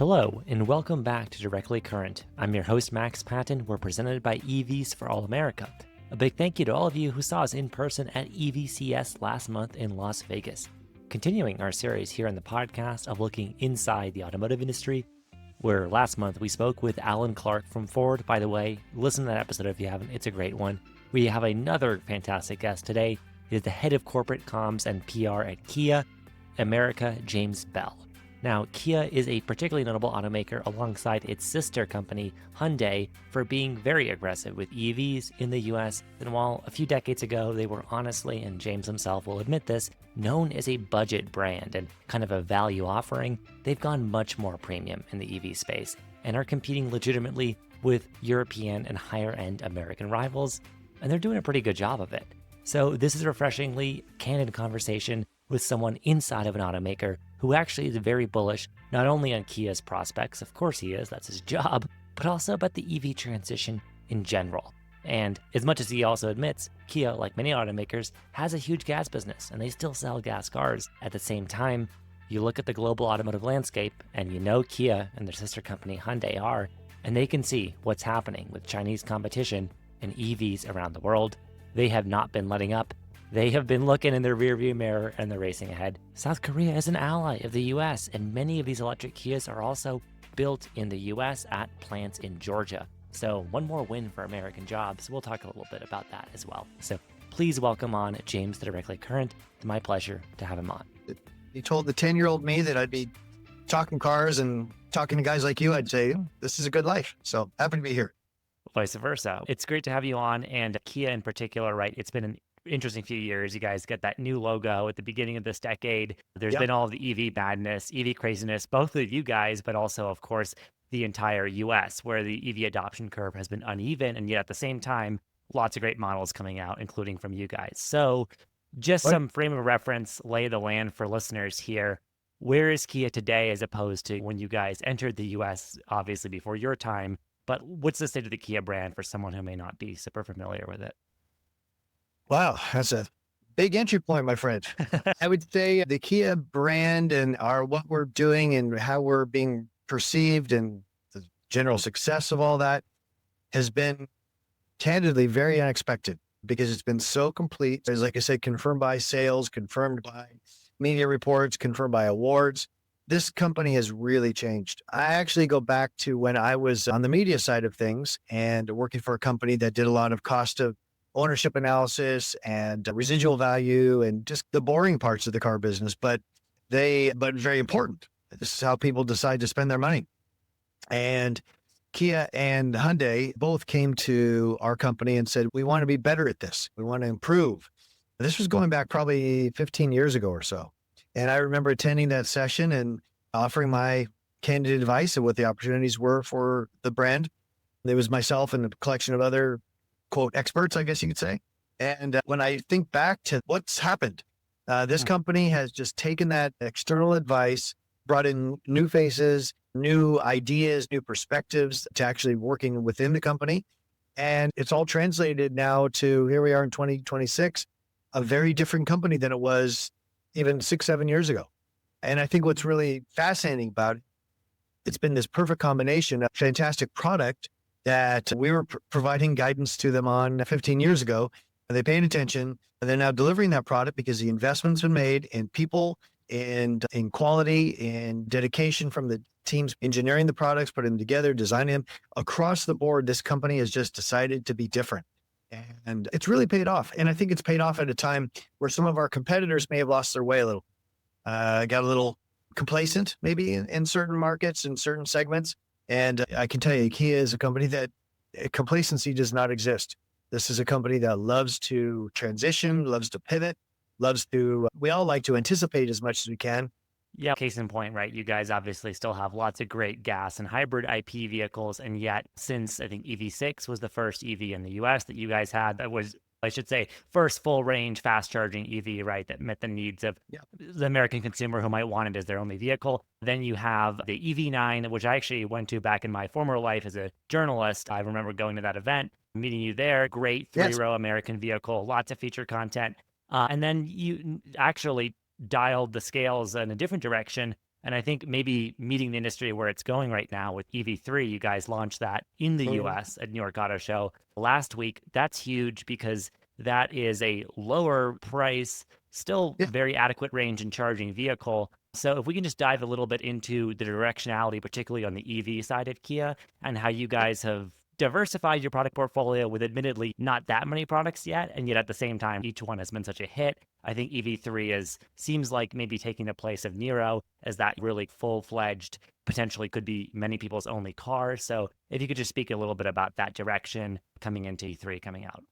Hello, and welcome back to Directly Current. I'm your host, Max Patton. We're presented by EVs for All America. A big thank you to all of you who saw us in person at EVCS last month in Las Vegas. Continuing our series here on the podcast of looking inside the automotive industry, where last month we spoke with Alan Clark from Ford. By the way, listen to that episode if you haven't, it's a great one. We have another fantastic guest today. He is the head of corporate comms and PR at Kia America, James Bell. Now, Kia is a particularly notable automaker alongside its sister company, Hyundai, for being very aggressive with EVs in the US. And while a few decades ago they were honestly, and James himself will admit this, known as a budget brand and kind of a value offering, they've gone much more premium in the EV space and are competing legitimately with European and higher-end American rivals, and they're doing a pretty good job of it. So this is a refreshingly candid conversation with someone inside of an automaker who actually is very bullish, not only on Kia's prospects, of course he is, that's his job, but also about the EV transition in general. And as much as he also admits, Kia, like many automakers, has a huge gas business, and they still sell gas cars. At the same time, you look at the global automotive landscape, and you know Kia and their sister company Hyundai are, and they can see what's happening with Chinese competition and EVs around the world. They have not been letting up. They have been looking in their rearview mirror and they're racing ahead. South Korea is an ally of the US, and many of these electric Kias are also built in the US at plants in Georgia. So one more win for American jobs. We'll talk a little bit about that as well. So please welcome on James to Directly Current. It's my pleasure to have him on. You told the 10-year-old me that I'd be talking cars and talking to guys like you, I'd say, this is a good life. So happy to be here. Vice versa. It's great to have you on, and Kia in particular, right? It's been an interesting few years. You guys get that new logo at the beginning of this decade. There's been all of the EV madness, EV craziness, both of you guys, but also, of course, the entire US, where the EV adoption curve has been uneven. And yet at the same time, lots of great models coming out, including from you guys. So just some frame of reference, lay the land for listeners here. Where is Kia today as opposed to when you guys entered the US, obviously before your time? But what's the state of the Kia brand for someone who may not be super familiar with it? Wow, that's a big entry point, my friend. I would say the Kia brand and what we're doing and how we're being perceived and the general success of all that has been candidly very unexpected because it's been so complete. As like I said, confirmed by sales, confirmed by media reports, confirmed by awards. This company has really changed. I actually go back to when I was on the media side of things and working for a company that did a lot of cost of ownership analysis and residual value and just the boring parts of the car business, but very important. This is how people decide to spend their money. And Kia and Hyundai both came to our company and said, we want to be better at this. We want to improve. This was going back probably 15 years ago or so. And I remember attending that session and offering my candid advice of what the opportunities were for the brand. There was myself and a collection of other, quote, experts, I guess you could say. And when I think back to what's happened, this company has just taken that external advice, brought in new faces, new ideas, new perspectives to actually working within the company. And it's all translated now to here we are in 2026, a very different company than it was even 6-7 years ago. And I think what's really fascinating about it, it's been this perfect combination of fantastic product that we were providing guidance to them on 15 years ago. And they paid attention and they're now delivering that product because the investment's been made in people and in quality and dedication from the teams engineering the products, putting them together, designing them across the board. This company has just decided to be different. And it's really paid off. And I think it's paid off at a time where some of our competitors may have lost their way a little, got a little complacent maybe in certain markets and certain segments. And I can tell you, Kia is a company that complacency does not exist. This is a company that loves to transition, loves to pivot, we all like to anticipate as much as we can. Yeah, case in point, right? You guys obviously still have lots of great gas and hybrid IP vehicles. And yet, since I think EV6 was the first EV in the US that you guys had, that was, I should say, first full range, fast charging EV, right? That met the needs of the American consumer who might want it as their only vehicle. Then you have the EV9, which I actually went to back in my former life as a journalist. I remember going to that event, meeting you there. Great three-row American vehicle, lots of feature content. And then you actually dialed the scales in a different direction And I think maybe meeting the industry where it's going right now with EV3, you guys launched that in the Mhm. US at New York Auto Show last week. That's huge because that is a lower price, still Yeah. very adequate range and charging vehicle. So if we can just dive a little bit into the directionality, particularly on the EV side at Kia, and how you guys have diversified your product portfolio with admittedly not that many products yet, and yet at the same time, each one has been such a hit. I think EV3 seems like maybe taking the place of Nero as that really full-fledged, potentially could be many people's only car. So if you could just speak a little bit about that direction coming into E3 coming out.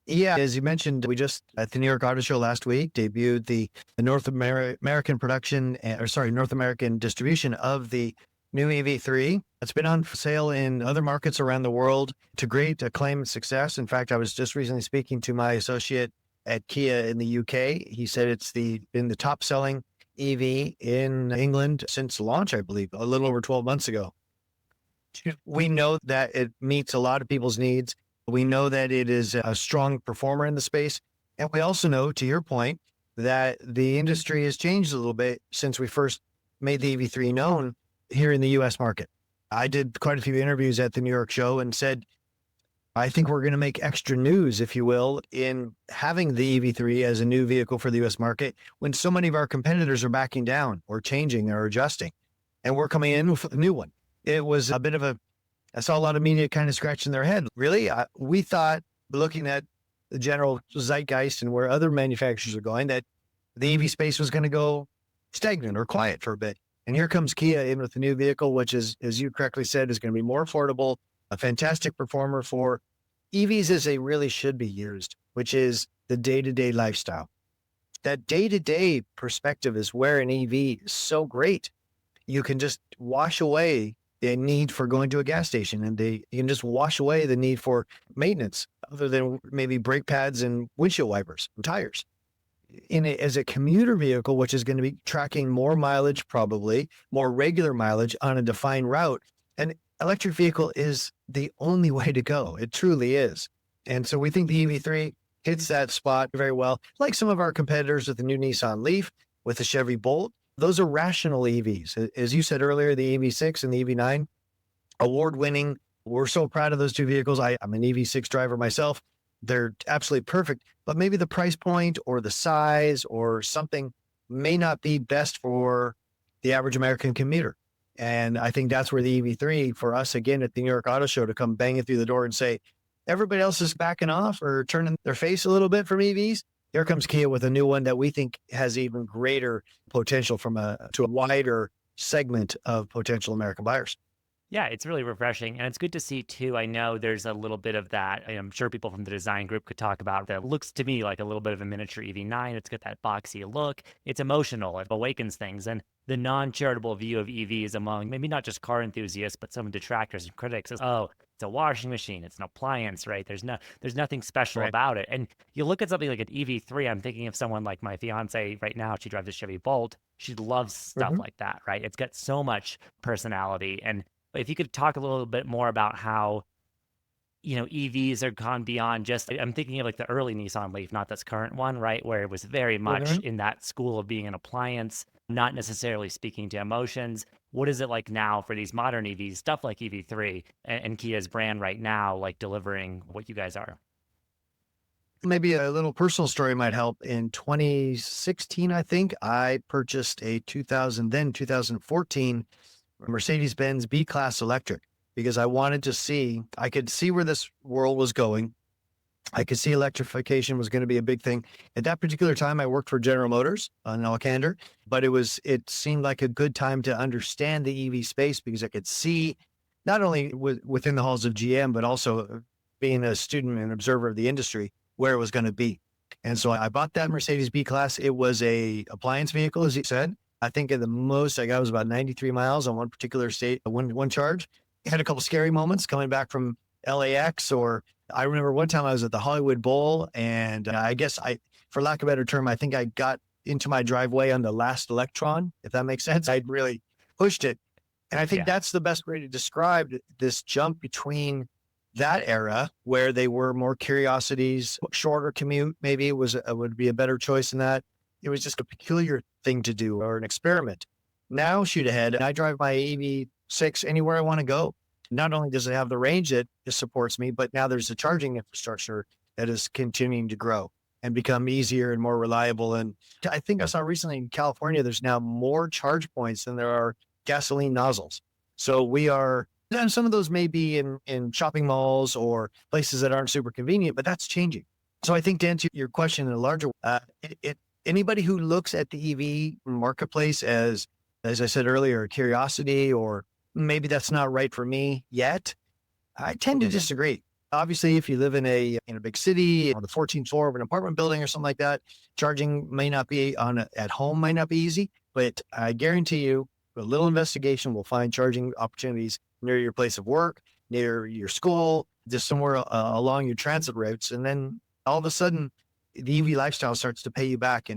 Yeah, as you mentioned, we just at the New York Auto Show last week debuted the American production, or sorry, North American distribution of the new EV3. It's been on sale in other markets around the world to great acclaim and success. In fact, I was just recently speaking to my associate at Kia in the UK. He said it's been the top selling EV in England since launch, I believe, a little over 12 months ago. We know that it meets a lot of people's needs. We know that it is a strong performer in the space. And we also know, to your point, that the industry has changed a little bit since we first made the EV3 known here in the US market. I did quite a few interviews at the New York show and said, I think we're going to make extra news, if you will, in having the EV3 as a new vehicle for the US market when so many of our competitors are backing down or changing or adjusting. And we're coming in with a new one. It was a bit of I saw a lot of media kind of scratching their head. Really? We thought, looking at the general zeitgeist and where other manufacturers are going, that the EV space was going to go stagnant or quiet for a bit. And here comes Kia in with a new vehicle, which is, as you correctly said, is going to be more affordable, a fantastic performer for EVs as they really should be used, which is the day-to-day lifestyle. That day-to-day perspective is where an EV is so great. You can just wash away the need for going to a gas station, and you can just wash away the need for maintenance other than maybe brake pads and windshield wipers and tires. As a commuter vehicle, which is going to be tracking more mileage, probably more regular mileage on a defined route, an electric vehicle is the only way to go. It truly is. And so we think the EV3 hits that spot very well, like some of our competitors with the new Nissan Leaf, with the Chevy Bolt. Those are rational EVs. As you said earlier, the EV6 and the EV9, award-winning. We're so proud of those two vehicles. I'm an EV6 driver myself. They're absolutely perfect, but maybe the price point or the size or something may not be best for the average American commuter. And I think that's where the EV3 for us, again, at the New York Auto Show, to come banging through the door and say, everybody else is backing off or turning their face a little bit from EVs. Here comes Kia with a new one that we think has even greater potential to a wider segment of potential American buyers. Yeah, it's really refreshing. And it's good to see too. I know there's a little bit of that. I'm sure people from the design group could talk about that. Looks to me like a little bit of a miniature EV9. It's got that boxy look. It's emotional. It awakens things. And the non-charitable view of EVs among maybe not just car enthusiasts, but some detractors and critics is, oh, it's a washing machine. It's an appliance, right? There's nothing special Right. about it. And you look at something like an EV3, I'm thinking of someone like my fiance right now. She drives a Chevy Bolt. She loves stuff Mhm. like that, right? It's got so much personality. And if you could talk a little bit more about how, EVs are gone beyond just, I'm thinking of like the early Nissan Leaf, not this current one, right? Where it was very much Mhm. in that school of being an appliance, not necessarily speaking to emotions. What is it like now for these modern EVs, stuff like EV3 and Kia's brand right now, like delivering what you guys are? Maybe a little personal story might help. In 2016, I think I purchased a 2014 Mercedes-Benz B-Class electric because I could see where this world was going. I could see electrification was going to be a big thing. At that particular time, I worked for General Motors in all candor, but it seemed like a good time to understand the EV space because I could see not only within the halls of GM, but also being a student and observer of the industry where it was going to be. And so I bought that Mercedes B-Class. It was a appliance vehicle, as you said. I think at the most I got was about 93 miles on one particular state, one charge. Had a couple scary moments coming back from LAX, or I remember one time I was at the Hollywood Bowl, and I guess for lack of a better term, I think I got into my driveway on the last electron, if that makes sense. I'd really pushed it. And I think Yeah. that's the best way to describe this jump between that era where they were more curiosities, shorter commute. Maybe would be a better choice than that. It was just a peculiar thing to do or an experiment. now shoot ahead. And I drive my EV6 anywhere I want to go. Not only does it have the range that it supports me, but now there's a charging infrastructure that is continuing to grow and become easier and more reliable. And I think I saw recently in California, there's now more charge points than there are gasoline nozzles. So we are, and some of those may be in shopping malls or places that aren't super convenient, but that's changing. So I think to answer your question in a larger, anybody who looks at the EV marketplace as I said earlier, a curiosity, or maybe that's not right for me yet, I tend to disagree. Obviously, if you live in a big city on the 14th floor of an apartment building or something like that, charging may not be at home might not be easy, but I guarantee you, a little investigation will find charging opportunities near your place of work, near your school, just somewhere along your transit routes, and then all of a sudden, the EV lifestyle starts to pay you back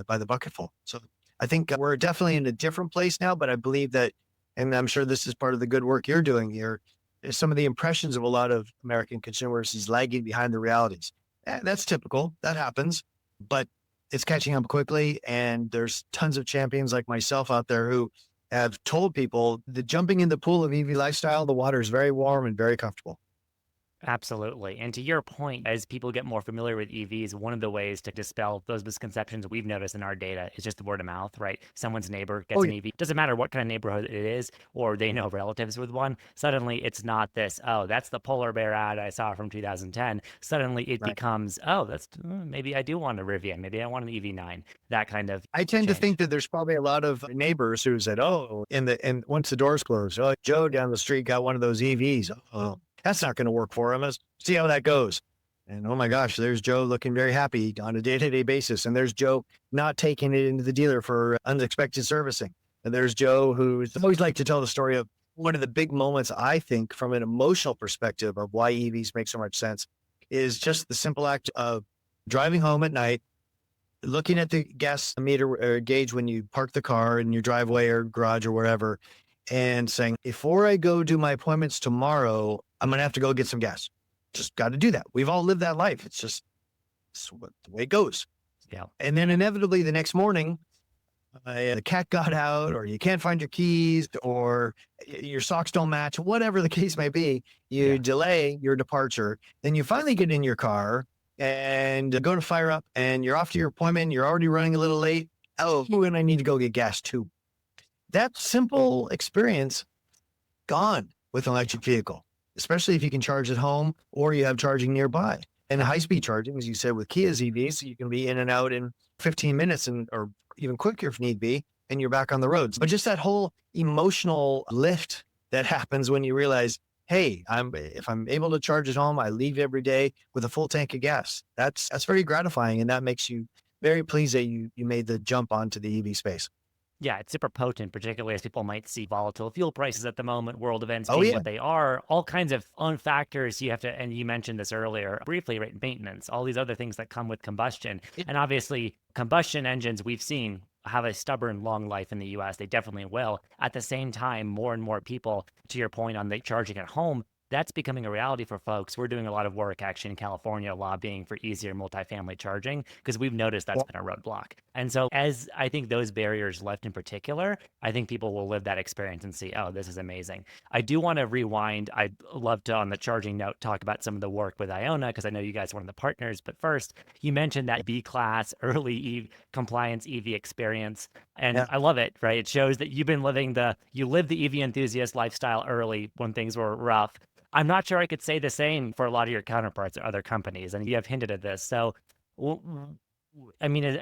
by the bucketful. So I think we're definitely in a different place now, but I believe that, and I'm sure this is part of the good work you're doing here, is some of the impressions of a lot of American consumers is lagging behind the realities. That's typical. That happens, but it's catching up quickly. And there's tons of champions like myself out there who have told people that jumping in the pool of EV lifestyle, the water is very warm and very comfortable. Absolutely. And to your point, as people get more familiar with EVs, one of the ways to dispel those misconceptions we've noticed in our data is just the word of mouth, right? Someone's neighbor gets Oh, an yeah. EV. Doesn't matter what kind of neighborhood it is, or they know relatives with one. Suddenly it's not this, oh, that's the polar bear ad I saw from 2010. Suddenly it Right. becomes, oh, maybe I do want a Rivian. Maybe I want an EV9, that kind of I tend to change. think that there's probably a lot of neighbors who said, "Oh," and once the doors close, "Oh, Joe down the street got one of those EVs. Oh, that's not going to work for him. Let's see how that goes." And oh my gosh, there's Joe looking very happy on a day-to-day basis, and there's Joe not taking it into the dealer for unexpected servicing. And there's Joe who's always like to tell the story of one of the big moments I think from an emotional perspective of why EVs make so much sense is just the simple act of driving home at night, looking at the gas meter or gauge when you park the car in your driveway or garage or wherever, and saying, before I go do my appointments tomorrow, I'm going to have to go get some gas. Just got to do that. We've all lived that life. It's the way it goes. Yeah. And then inevitably the next morning, the cat got out, or you can't find your keys, or your socks don't match, whatever the case may be, you Yeah. delay your departure. Then you finally get in your car and go to fire up, and you're off to your appointment. You're already running a little late. Oh, and I need to go get gas too. That simple experience gone with an electric vehicle, especially if you can charge at home or you have charging nearby. And high-speed charging, as you said, with Kia's EVs, you can be in and out in 15 minutes or even quicker if need be, and you're back on the roads. But just that whole emotional lift that happens when you realize, hey, if I'm able to charge at home, I leave every day with a full tank of gas. That's very gratifying, and that makes you very pleased that you made the jump onto the EV space. Yeah, it's super potent, particularly as people might see volatile fuel prices at the moment, world events Oh being yeah, what they are, all kinds of fun factors you have to, and you mentioned this earlier briefly, right? Maintenance, all these other things that come with combustion. yeah, And obviously, combustion engines we've seen have a stubborn long life in the US. They definitely will. At the same time, more and more people, to your point on the charging at home, that's becoming a reality for folks. We're doing a lot of work actually in California lobbying for easier multifamily charging because we've noticed that's well, been a roadblock. And so, as I think those barriers left in particular, I think people will live that experience and see, oh, this is amazing. I do want to rewind. I'd love to, on the charging note, talk about some of the work with Iona because I know you guys are one of the partners. But first, you mentioned that B class early compliance EV experience. And yeah. I love it, right? It shows that you've been you lived the EV enthusiast lifestyle early when things were rough. I'm not sure I could say the same for a lot of your counterparts or other companies, and you have hinted at this. So, I mean,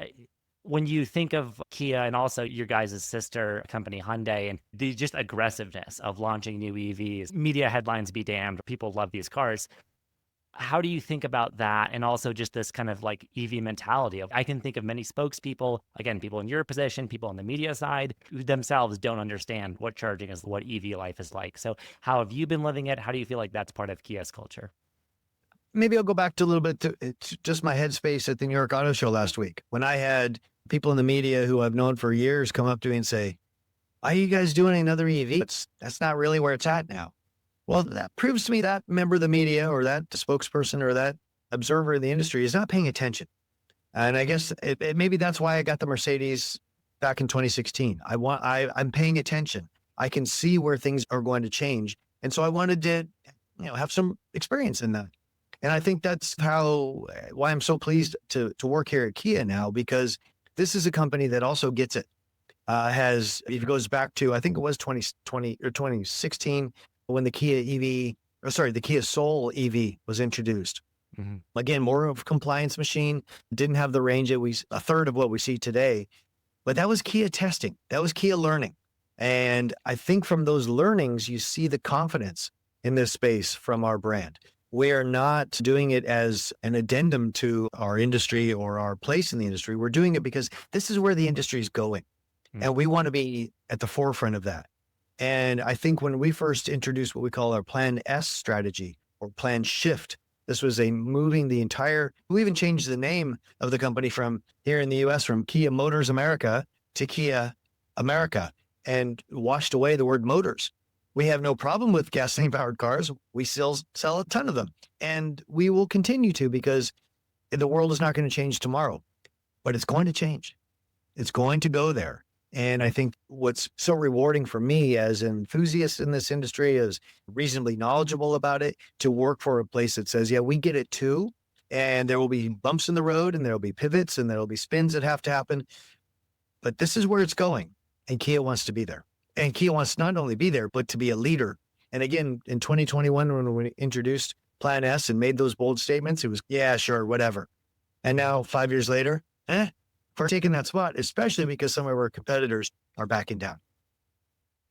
when you think of Kia and also your guys' sister company Hyundai and the just aggressiveness of launching new EVs, media headlines be damned, people love these cars. How do you think about that? And also just this kind of like EV mentality of, I can think of many spokespeople, again, people in your position, people on the media side who themselves don't understand what charging is, what EV life is like. So how have you been living it? How do you feel like that's part of Kia's culture? Maybe I'll go back to a little bit to just my headspace at the New York Auto Show last week when I had people in the media who I've known for years come up to me and say, "Why are you guys doing another EV? That's not really where it's at now." Well, that proves to me that member of the media or that spokesperson or that observer in the industry is not paying attention. And I guess maybe that's why I got the Mercedes back in 2016. I'm paying attention. I can see where things are going to change. And so I wanted to, have some experience in that. And I think that's why I'm so pleased to work here at Kia now, because this is a company that also gets it. It goes back to, I think it was 2020 or 2016 when the the Kia Soul EV was introduced. Mhm. Again, more of a compliance machine, didn't have the range a third of what we see today, but that was Kia testing. That was Kia learning. And I think from those learnings, you see the confidence in this space from our brand. We are not doing it as an addendum to our industry or our place in the industry. We're doing it because this is where the industry is going. And we want to be at the forefront of that. And I think when we first introduced what we call our Plan S strategy or Plan Shift, this was we even changed the name of the company from here in the US from Kia Motors America to Kia America and washed away the word motors. We have no problem with gasoline powered cars. We still sell a ton of them, and we will continue to, because the world is not going to change tomorrow, but it's going to change. It's going to go there. And I think what's so rewarding for me as an enthusiast in this industry, is reasonably knowledgeable about it, to work for a place that says, yeah, we get it too. And there will be bumps in the road, and there'll be pivots, and there'll be spins that have to happen. But this is where it's going. And Kia wants to be there. And Kia wants to not only be there, but to be a leader. And again, in 2021, when we introduced Plan S and made those bold statements, it was, yeah, sure, whatever. And now 5 years later, we're taking that spot, especially because some of our competitors are backing down.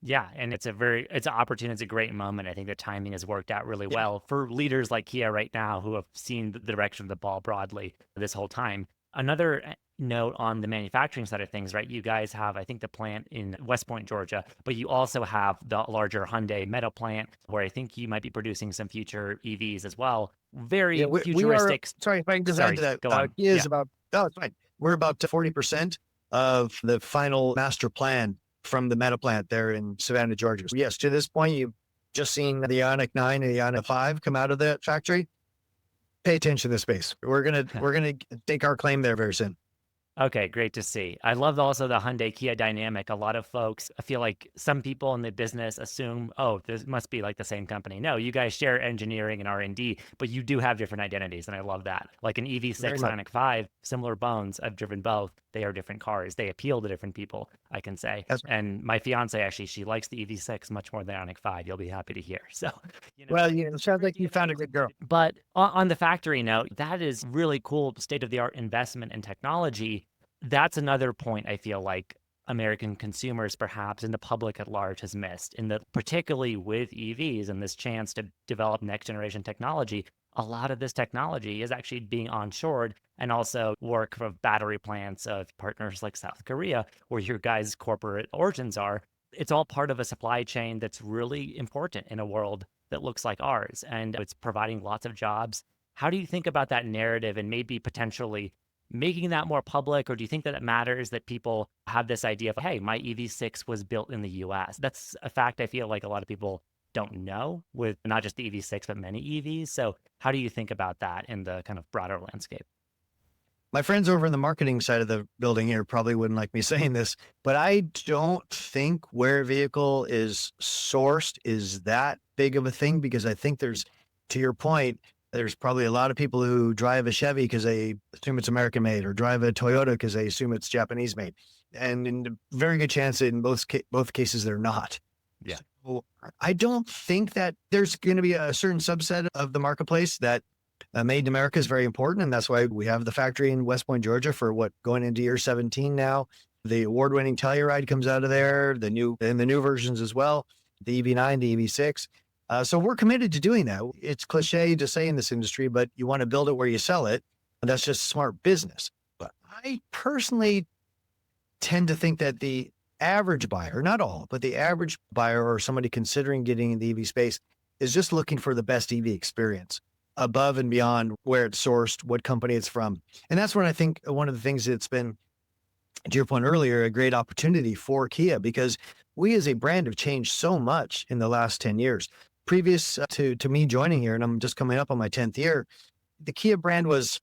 Yeah, and it's an opportunity. It's a great moment. I think the timing has worked out really well for leaders like Kia right now, who have seen the direction of the ball broadly this whole time. Another note on the manufacturing side of things, right? You guys have, I think, the plant in West Point, Georgia, but you also have the larger Hyundai Meadow plant, where I think you might be producing some future EVs as well. Very futuristic. Sorry, if I can just add to that. Go on. Kia is it's fine. We're about 40% of the final master plan from the Meadow plant there in Savannah, Georgia. So yes, to this point, you've just seen the Ioniq 9 and the Ioniq 5 come out of that factory. Pay attention to this space. We're gonna take our claim there very soon. Okay, great to see. I love also the Hyundai Kia dynamic. A lot of folks, I feel like some people in the business assume, oh, this must be like the same company. No, you guys share engineering and R&D, but you do have different identities, and I love that. Like an EV6, Ioniq 5, similar bones. I've driven both. They are different cars. They appeal to different people, I can say. That's right. And my fiance, actually, she likes the EV6 much more than Ioniq 5. You'll be happy to hear. So, well, it sounds like you found a good girl. But on the factory note, that is really cool state-of-the-art investment in technology. That's another point I feel like American consumers, perhaps, and the public at large has missed, in that particularly with EVs and this chance to develop next generation technology, a lot of this technology is actually being onshored, and also work of battery plants of partners like South Korea, where your guys' corporate origins are. It's all part of a supply chain that's really important in a world that looks like ours, and it's providing lots of jobs. How do you think about that narrative, and maybe potentially making that more public? Or do you think that it matters that people have this idea of, hey, my EV6 was built in the US? That's a fact I feel like a lot of people don't know, with not just the EV6, but many EVs. So how do you think about that in the kind of broader landscape? My friends over in the marketing side of the building here probably wouldn't like me saying this, but I don't think where a vehicle is sourced is that big of a thing, because I think to your point, there's probably a lot of people who drive a Chevy because they assume it's American made, or drive a Toyota because they assume it's Japanese made. And in a very good chance in both cases, they're not. Yeah. So I don't think that there's going to be a certain subset of the marketplace that made in America is very important. And that's why we have the factory in West Point, Georgia for going into year 17 now. The award-winning Telluride comes out of there, the new versions as well, the EV9, the EV6. So we're committed to doing that. It's cliche to say in this industry, but you want to build it where you sell it. And that's just smart business. But I personally tend to think that the average buyer, not all, but the average buyer or somebody considering getting in the EV space is just looking for the best EV experience above and beyond where it's sourced, what company it's from. And that's what I think one of the things that's been, to your point earlier, a great opportunity for Kia, because we as a brand have changed so much in the last 10 years. Previous to me joining here, and I'm just coming up on my 10th year, the Kia brand was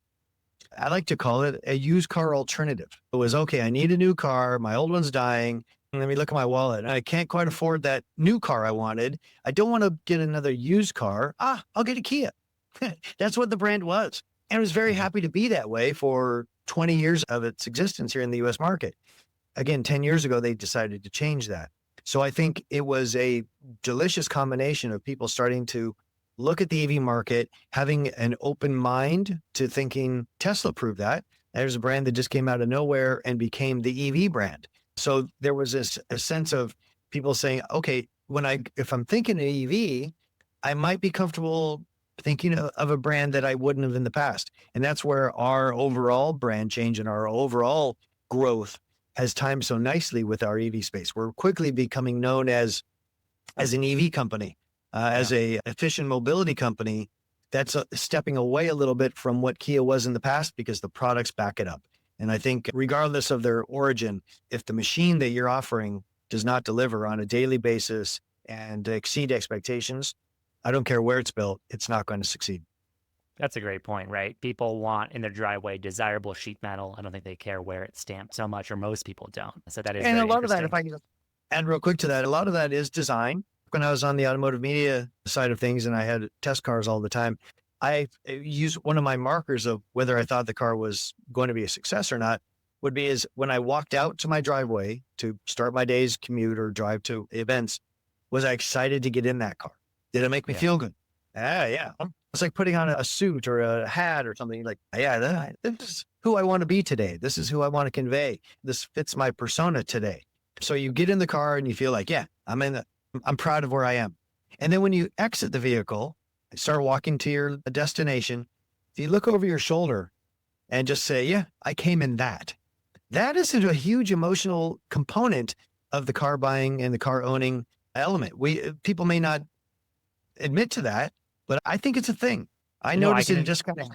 I like to call it a used car alternative. It was, okay, I need a new car. My old one's dying. Let me look at my wallet. I can't quite afford that new car I wanted. I don't want to get another used car. I'll get a Kia. That's what the brand was. And I was very Mhm. happy to be that way for 20 years of its existence here in the US market. Again, 10 years ago, they decided to change that. So I think it was a delicious combination of people starting to look at the EV market, having an open mind to thinking Tesla proved that. There's a brand that just came out of nowhere and became the EV brand. So there was a sense of people saying, okay, if I'm thinking of EV, I might be comfortable thinking of a brand that I wouldn't have in the past. And that's where our overall brand change and our overall growth has timed so nicely with our EV space. We're quickly becoming known as an EV company, Yeah. as a efficient mobility company that's stepping away a little bit from what Kia was in the past because the products back it up. And I think regardless of their origin, if the machine that you're offering does not deliver on a daily basis and exceed expectations, I don't care where it's built, it's not going to succeed. That's a great point, right? People want in their driveway desirable sheet metal. I don't think they care where it's stamped so much, or most people don't. So that is And a very lot of that, if interesting. I can add real quick to that, a lot of that is design. When I was on the automotive media side of things and I had test cars all the time, I use one of my markers of whether I thought the car was going to be a success or not would be is when I walked out to my driveway to start my day's commute or drive to events, was I excited to get in that car? Did it make me Yeah. feel good? Yeah. It's like putting on a suit or a hat or something like, yeah, this is who I want to be today. This is who I want to convey. This fits my persona today. So you get in the car and you feel like, yeah, I'm proud of where I am. And then when you exit the vehicle and start walking to your destination, if you look over your shoulder and just say, yeah, I came in that. That is a huge emotional component of the car buying and the car owning element. People may not admit to that, but I think it's a thing. I No, I noticed it can, just kind of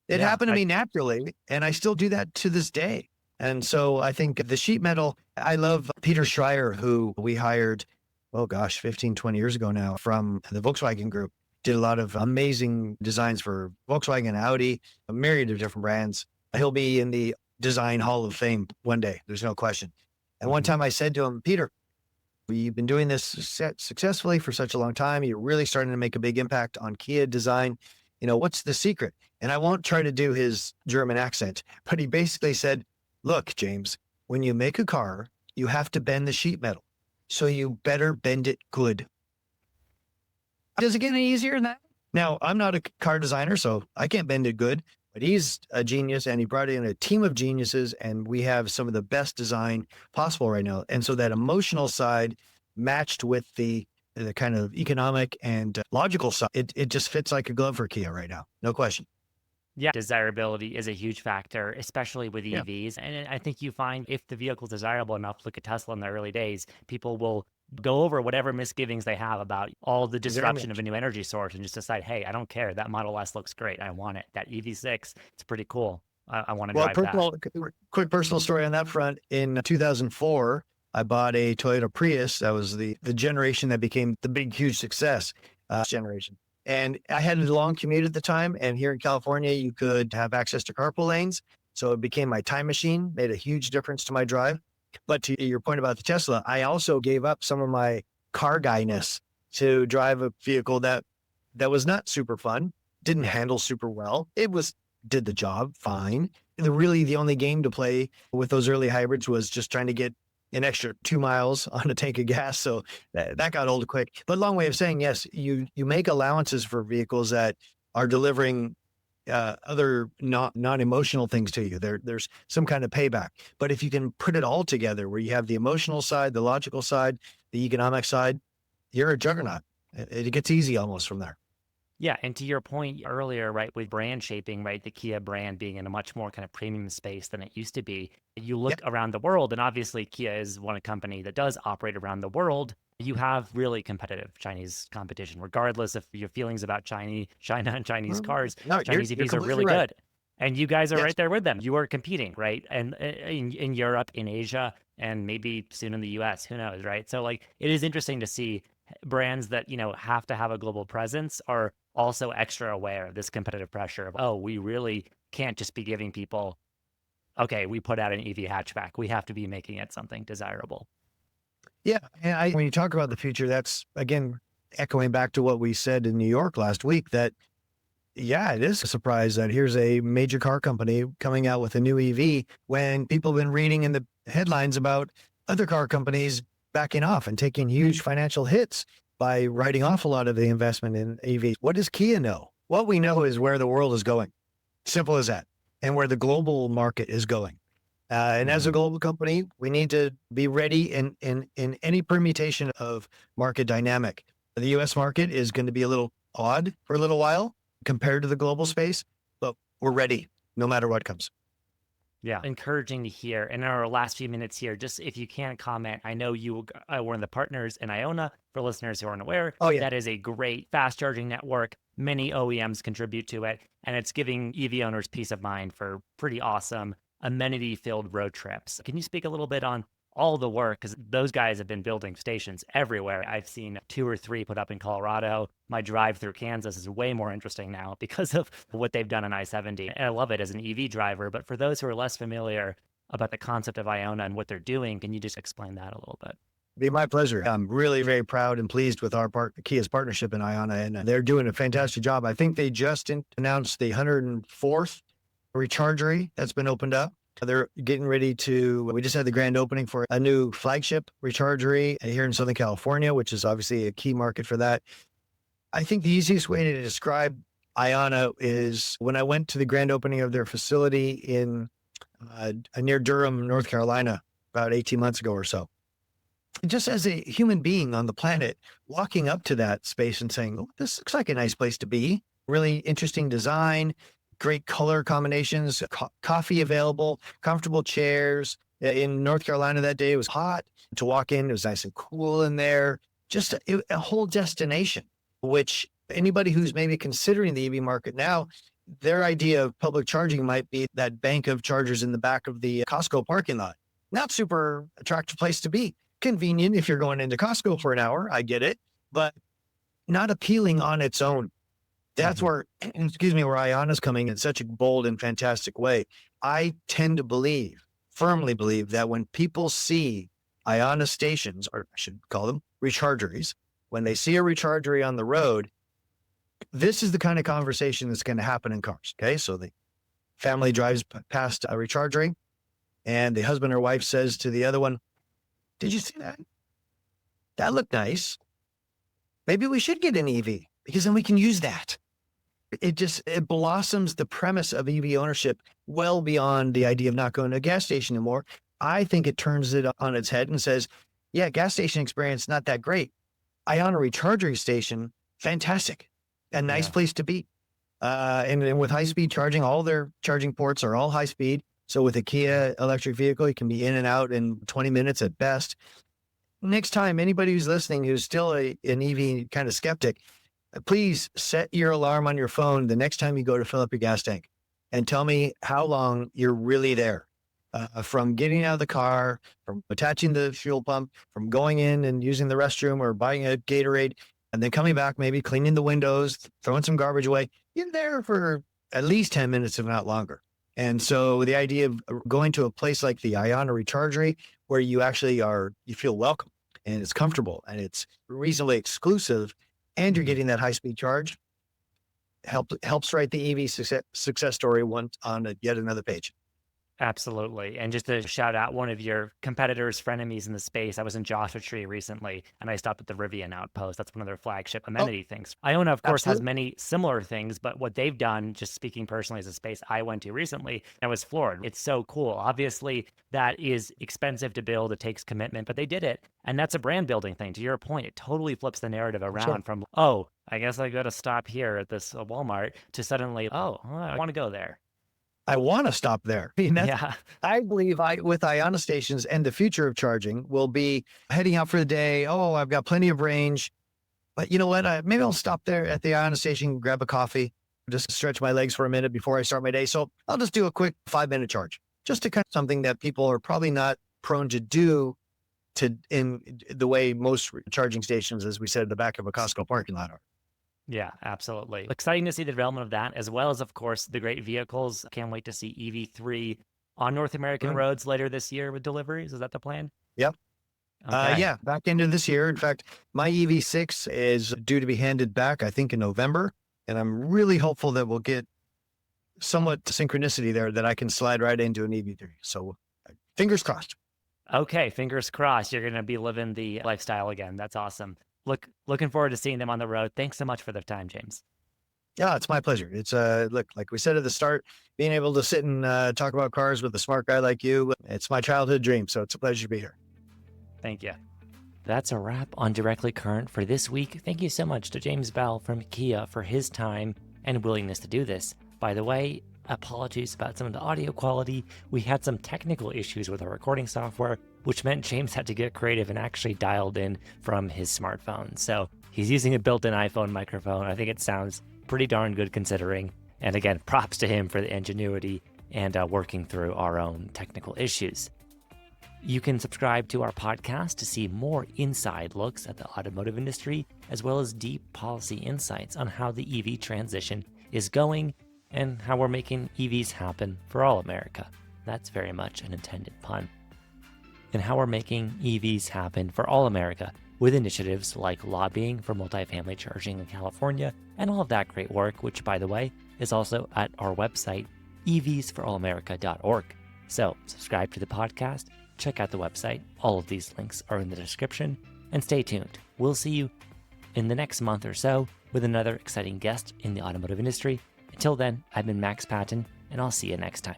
it yeah, happened to me naturally, and I still do that to this day. And so I think the sheet metal, I love Peter Schreier, who we hired, oh gosh, 15, 20 years ago now from the Volkswagen Group. Did a lot of amazing designs for Volkswagen, Audi, a myriad of different brands. He'll be in the Design Hall of Fame one day. There's no question. And one Mhm. time I said to him, Peter, we've been doing this successfully for such a long time. You're really starting to make a big impact on Kia design. What's the secret? And I won't try to do his German accent, but he basically said, look, James, when you make a car, you have to bend the sheet metal. So you better bend it good. Does it get any easier than that? Now, I'm not a car designer, so I can't bend it good, but he's a genius and he brought in a team of geniuses and we have some of the best design possible right now. And so that emotional side matched with the kind of economic and logical side, it just fits like a glove for Kia right now. No question. Yeah, desirability is a huge factor, especially with Yeah. EVs. And I think you find if the vehicle's desirable enough, look at Tesla in the early days, people will go over whatever misgivings they have about all the Very disruption of much. a new energy source and just decide, hey, I don't care. That Model S looks great. I want it. That EV6, it's pretty cool. I want to Well, drive that. quick personal story on that front. In 2004, I bought a Toyota Prius. That was the generation that became the big, huge success generation. And I had a long commute at the time. And here in California, you could have access to carpool lanes. So it became my time machine, made a huge difference to my drive. But to your point about the Tesla, I also gave up some of my car guyness to drive a vehicle that was not super fun, didn't Yeah. handle super well. Did the job fine. The only game to play with those early hybrids was just trying to get an extra 2 miles on a tank of gas. So that got old quick. But long way of saying, yes, you make allowances for vehicles that are delivering other non-emotional things to you. There's some kind of payback. But if you can put it all together, where you have the emotional side, the logical side, the economic side, you're a juggernaut. It gets easy almost from there. Yeah, and to your point earlier, right, with brand shaping, right, the Kia brand being in a much more kind of premium space than it used to be. You look Yep. around the world, and obviously Kia is one company that does operate around the world. You have really competitive Chinese competition, regardless of your feelings about China and Chinese cars. No, Chinese you're EVs are completely really right. good, and you guys are Yes. right there with them. You are competing, right, and in Europe, in Asia, and maybe soon in the U.S. Who knows, right? So like, it is interesting to see brands that have to have a global presence are also extra aware of this competitive pressure of, oh, we really can't just be giving people, okay, we put out an EV hatchback. We have to be making it something desirable. Yeah. And when you talk about the future, that's again, echoing back to what we said in New York last week, that yeah, it is a surprise that here's a major car company coming out with a new EV when people have been reading in the headlines about other car companies backing off and taking huge financial hits by writing off a lot of the investment in EVs. What does Kia know? What we know is where the world is going. Simple as that. And where the global market is going. And as a global company, we need to be ready in any permutation of market dynamic. The US market is going to be a little odd for a little while compared to the global space, but we're ready no matter what comes. Yeah. Encouraging to hear. In our last few minutes here, just if you can comment, I know you are one of the partners in Iona. For listeners who aren't aware, Oh, yeah. that is a great fast charging network. Many OEMs contribute to it, and it's giving EV owners peace of mind for pretty awesome amenity filled road trips. Can you speak a little bit on all the work? Because those guys have been building stations everywhere. I've seen 2 or 3 put up in Colorado. My drive through Kansas is way more interesting now because of what they've done on I-70. And I love it as an EV driver. But for those who are less familiar about the concept of Iona and what they're doing, can you just explain that a little bit? Be my pleasure. I'm really very proud and pleased with our Kia's partnership in Iona, and they're doing a fantastic job. I think they just announced the 104th rechargery that's been opened up. They're getting ready we just had the grand opening for a new flagship rechargery here in Southern California, which is obviously a key market for that. I think the easiest way to describe Iona is when I went to the grand opening of their facility in near Durham, North Carolina, about 18 months ago or so. Just as a human being on the planet, walking up to that space and saying, oh, this looks like a nice place to be. Really interesting design, great color combinations, coffee available, comfortable chairs. In North Carolina that day, it was hot to walk in. It was nice and cool in there. Just a whole destination, which anybody who's maybe considering the EV market now, their idea of public charging might be that bank of chargers in the back of the Costco parking lot. Not super attractive place to be. Convenient if you're going into Costco for an hour, I get it, but not appealing on its own. That's where Iona's coming in such a bold and fantastic way. I tend to firmly believe that when people see Iona stations, or I should call them rechargeries, when they see a rechargery on the road, this is the kind of conversation that's going to happen in cars. Okay. So the family drives past a rechargery and the husband or wife says to the other one, did you see that? That looked nice. Maybe we should get an EV because then we can use that. It blossoms the premise of EV ownership well beyond the idea of not going to a gas station anymore. I think it turns it on its head and says, yeah, gas station experience, not that great. Iona recharging station, fantastic. A nice place to be. And with high-speed charging, all their charging ports are all high-speed. So with a Kia electric vehicle, you can be in and out in 20 minutes at best. Next time, anybody who's listening who's still an EV kind of skeptic, please set your alarm on your phone the next time you go to fill up your gas tank and tell me how long you're really there. From getting out of the car, from attaching the fuel pump, from going in and using the restroom or buying a Gatorade, and then coming back, maybe cleaning the windows, throwing some garbage away. You're there for at least 10 minutes, if not longer. And so the idea of going to a place like the Iona rechargery, where you actually you feel welcome and it's comfortable and it's reasonably exclusive, and you're getting that high-speed charge, helps write the EV success story on yet another page. Absolutely. And just to shout out one of your competitors, frenemies in the space, I was in Joshua Tree recently and I stopped at the Rivian Outpost. That's one of their flagship amenity things. Iona, of course, has many similar things, but what they've done, just speaking personally as a space I went to recently, I was floored. It's so cool. Obviously, that is expensive to build. It takes commitment, but they did it. And that's a brand building thing. To your point, it totally flips the narrative around from, oh, I guess I got to stop here at this Walmart to suddenly, oh, I want to go there. I want to stop there. I believe with Iona stations and the future of charging will be heading out for the day. Oh, I've got plenty of range, but you know what? Maybe I'll stop there at the Iona station, grab a coffee, just stretch my legs for a minute before I start my day. So I'll just do a quick 5-minute charge, just to kind of something that people are probably not prone to do in the way most charging stations, as we said, at the back of a Costco parking lot are. Yeah, absolutely. Exciting to see the development of that, as well as, of course, the great vehicles. Can't wait to see EV3 on North American Mhm. roads later this year with deliveries. Is that the plan? Yep. Okay. Yeah, back into this year. In fact, my EV6 is due to be handed back, I think, in November. And I'm really hopeful that we'll get somewhat synchronicity there that I can slide right into an EV3. So fingers crossed. Okay, fingers crossed. You're going to be living the lifestyle again. That's awesome. Looking forward to seeing them on the road. Thanks so much for the time, James. Yeah, it's my pleasure. It's look, like we said at the start, being able to sit and talk about cars with a smart guy like you, it's my childhood dream. So it's a pleasure to be here. Thank you. That's a wrap on Directly Current for this week. Thank you so much to James Bell from Kia for his time and willingness to do this. By the way, apologies about some of the audio quality. We had some technical issues with our recording software, which meant James had to get creative and actually dialed in from his smartphone. So he's using a built-in iPhone microphone. I think it sounds pretty darn good considering. And again, props to him for the ingenuity and working through our own technical issues. You can subscribe to our podcast to see more inside looks at the automotive industry, as well as deep policy insights on how the EV transition is going and how we're making EVs happen for all America. That's very much an intended pun. And how we're making EVs happen for all America with initiatives like lobbying for multifamily charging in California and all of that great work, which, by the way, is also at our website, evsforalamerica.org. So subscribe to the podcast. Check out the website. All of these links are in the description. And stay tuned. We'll see you in the next month or so with another exciting guest in the automotive industry. Until then, I've been Max Patton, and I'll see you next time.